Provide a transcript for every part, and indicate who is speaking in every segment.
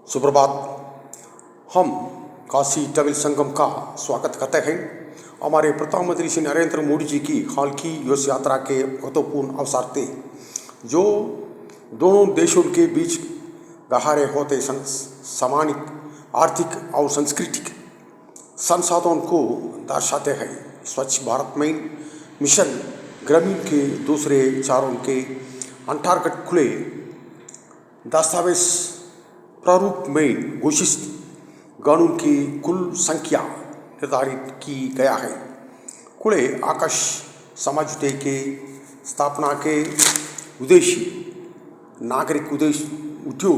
Speaker 1: सुप्रभात। हम काशी तमिल संगम का स्वागत करते हैं। हमारे प्रधानमंत्री श्री नरेंद्र मोदी जी की हाल की यूएस यात्रा के महत्वपूर्ण अवसर थे, जो दोनों देशों के बीच गहरे होते सामाजिक, आर्थिक और सांस्कृतिक संसाधन को दर्शाते हैं। स्वच्छ भारत मिशन ग्रामीण के दूसरे चरण के अंतर्गत खुले दस्तावेज प्रारूप में घोषित गाँवों की कुल संख्या निर्धारित की गया है। खुले आकाश समझौते के स्थापना के उद्देश्य नागरिक उद्योग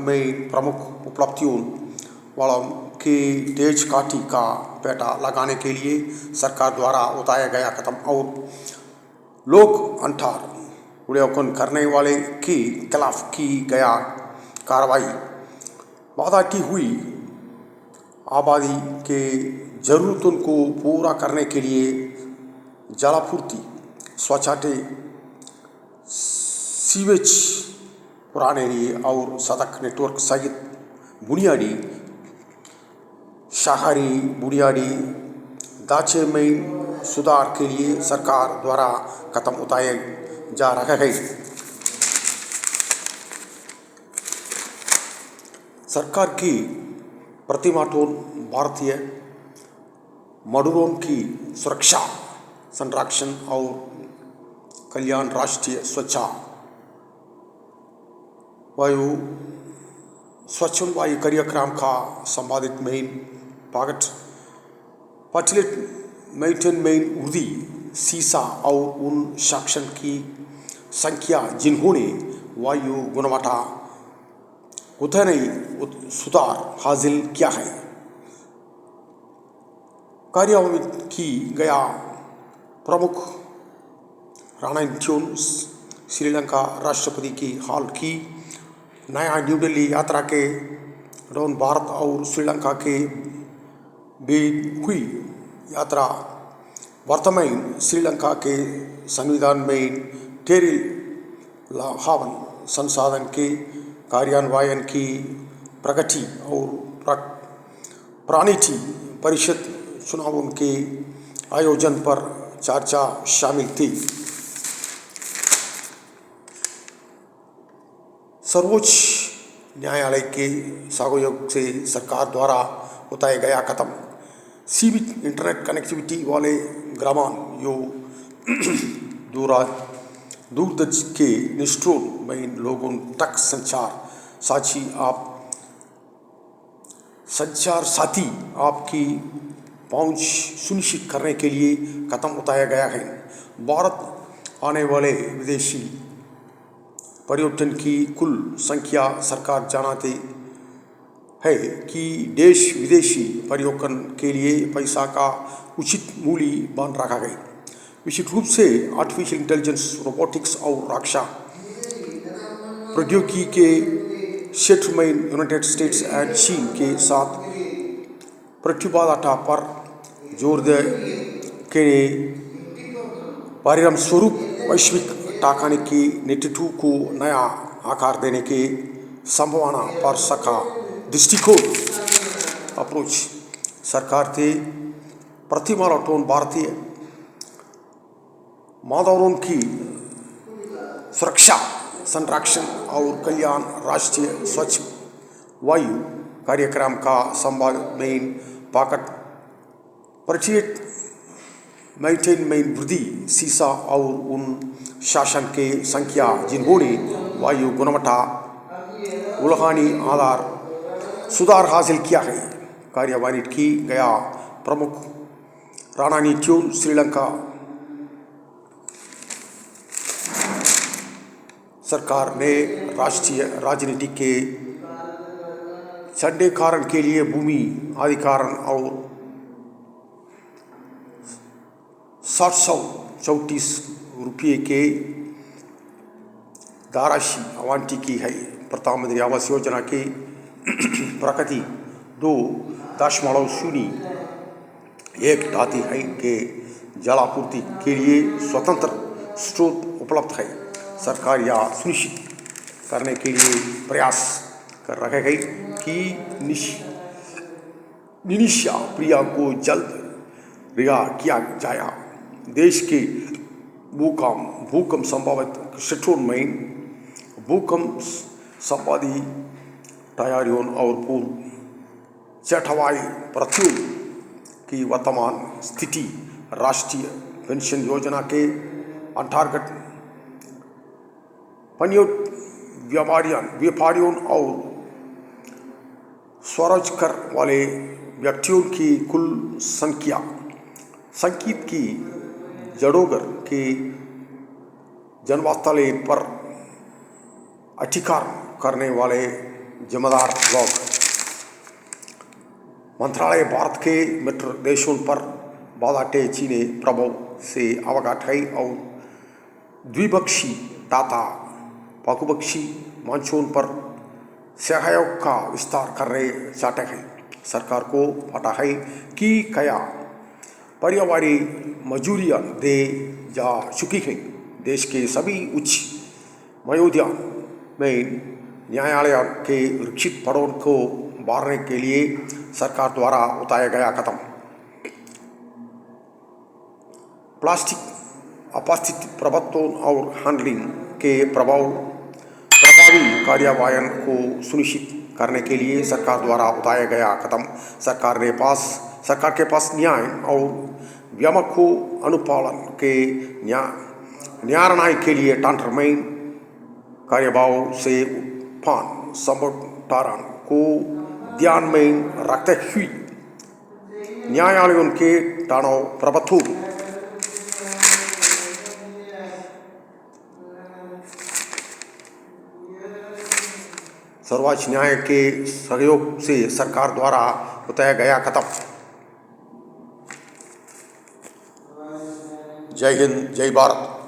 Speaker 1: में प्रमुख उपलब्धियों वालों की तेज काठी का पेटा लगाने के लिए सरकार द्वारा उठाया गया कदम और लोग अंतर उल्लेखन करने वाले के खिलाफ की गया कार्रवाई बढ़ती हुई आबादी के जरूरतों को पूरा करने के लिए जलापूर्ति, स्वच्छता, सीवेज पुराने लिए और सड़क नेटवर्क सहित बुनियादी शहरी बुनियादी ढांचे में सुधार के लिए सरकार द्वारा कदम उठाए जा रहे हैं। सरकार की प्रतिमाटोन भारतीय मजदूरों की सुरक्षा, संरक्षण और कल्याण राष्ट्रीय स्वच्छ वायु कार्यक्रम का संपादित मेन पागट पचलिट मेंटेन मेन वृद्धि सीसा और उन सेक्शन की संख्या जिन्होंने वायु गुणवत्ता उतने सुधार हासिल किया है। कार्यान्वित की गया प्रमुख रणनीतियों श्रीलंका राष्ट्रपति की हाल की नया न्यू दिल्ली यात्रा के दौरान भारत और श्रीलंका के बीच हुई यात्रा वर्तमान श्रीलंका के संविधान में टेरिल लाहवन संसाधन के कार्यान्वयन की प्रगति और प्राणिति परिषद चुनावों के आयोजन पर चर्चा शामिल थी। सर्वोच्च न्यायालय के सहयोग से सरकार द्वारा उठाया गया कदम सीमित इंटरनेट कनेक्टिविटी वाले ग्रामीण दूरदर्श के निष्ठोर में लोगों तक संचार साथी आपकी पहुंच सुनिश्चित करने के लिए कदम उठाया गया है। भारत आने वाले विदेशी पर्यटन की कुल संख्या सरकार जानती है कि देश विदेशी पर्यटन के लिए पैसा का उचित मूल्य बन रखा है। विशेष रूप से आर्टिफिशियल इंटेलिजेंस, रोबोटिक्स और रक्षा प्रौद्योगिकी के क्षेत्र में यूनाइटेड स्टेट्स एंड चीन के साथ प्रतिबद्धता पर जोर के परिणाम स्वरूप वैश्विक तकनीकी नेतृत्व को नया आकार देने के संभावना पर सका दृष्टिकोण अप्रोच सरकार थे प्रतिमाटोन भारतीय मजदूरों की सुरक्षा, संरक्षण और कल्याण राष्ट्रीय स्वच्छ वायु कार्यक्रम का संभावित मेन पाकट परिचित मेंटेन मेन वृद्धि सीसा और उन शासन के संख्या जिन्होंने वायु गुणवत्ता उल्लाघनी आधार सुधार हासिल किया है। कार्यान्वित की गया प्रमुख रणनीतियों श्रीलंका सरकार ने राष्ट्रीय राजनीति के संडेकारण के लिए भूमि अधिकारण और 734 रुपये के धनराशि आवंटित की है। प्रधानमंत्री आवास योजना के प्रगति 2.01 दाती है के जलापूर्ति के लिए स्वतंत्र स्रोत उपलब्ध है। सरकार यह सुनिश्चित करने के लिए प्रयास कर रखे गई कि निनिशा प्रिया को जल्द रिहा किया जाया। देश के भूकंप संभावित क्षेत्रों में भूकंप संबंधी तैयारियों और पूर्व चेतावनी प्रतियों की वर्तमान स्थिति, राष्ट्रीय पेंशन योजना के अंतर्गत व्यापारियों और स्वरोजगार वाले व्यक्तियों की कुल संख्या संकीत की जड़ोगर के जन्मस्थल पर अधिकार करने वाले जिम्मेदार लोग। मंत्रालय भारत के मित्र देशों पर बाधाटे चीनी प्रभाव से अवगत है और द्विपक्षीय तथा बहुपक्षीय मंचों पर सहयोग का विस्तार करने चाहते हैं। सरकार को पता है कि क्या पर्यावरणीय मंजूरियाँ दे जा चुकी हैं। देश के सभी उच्च न्यायालयों में न्यायालय के रिक्त पदों को भरने के लिए सरकार द्वारा उठाया गया कदम। प्लास्टिक अपस्थिति प्रबंधन और हैंडलिंग के प्रभावी कार्यान्वयन को सुनिश्चित करने के लिए सरकार द्वारा उठाया गया कदम। सरकार के पास न्याय और व्यापक अनुपालन के निर्णय के लिए तंत्र में कार्यभाव से उत्पन्न संबंधों को ध्यान में रखते हुए न्यायालयों के तनाव प्रबंधन सर्वोच्च न्यायालय के सहयोग से सरकार द्वारा उठाया गया कदम। जय हिंद, जय भारत।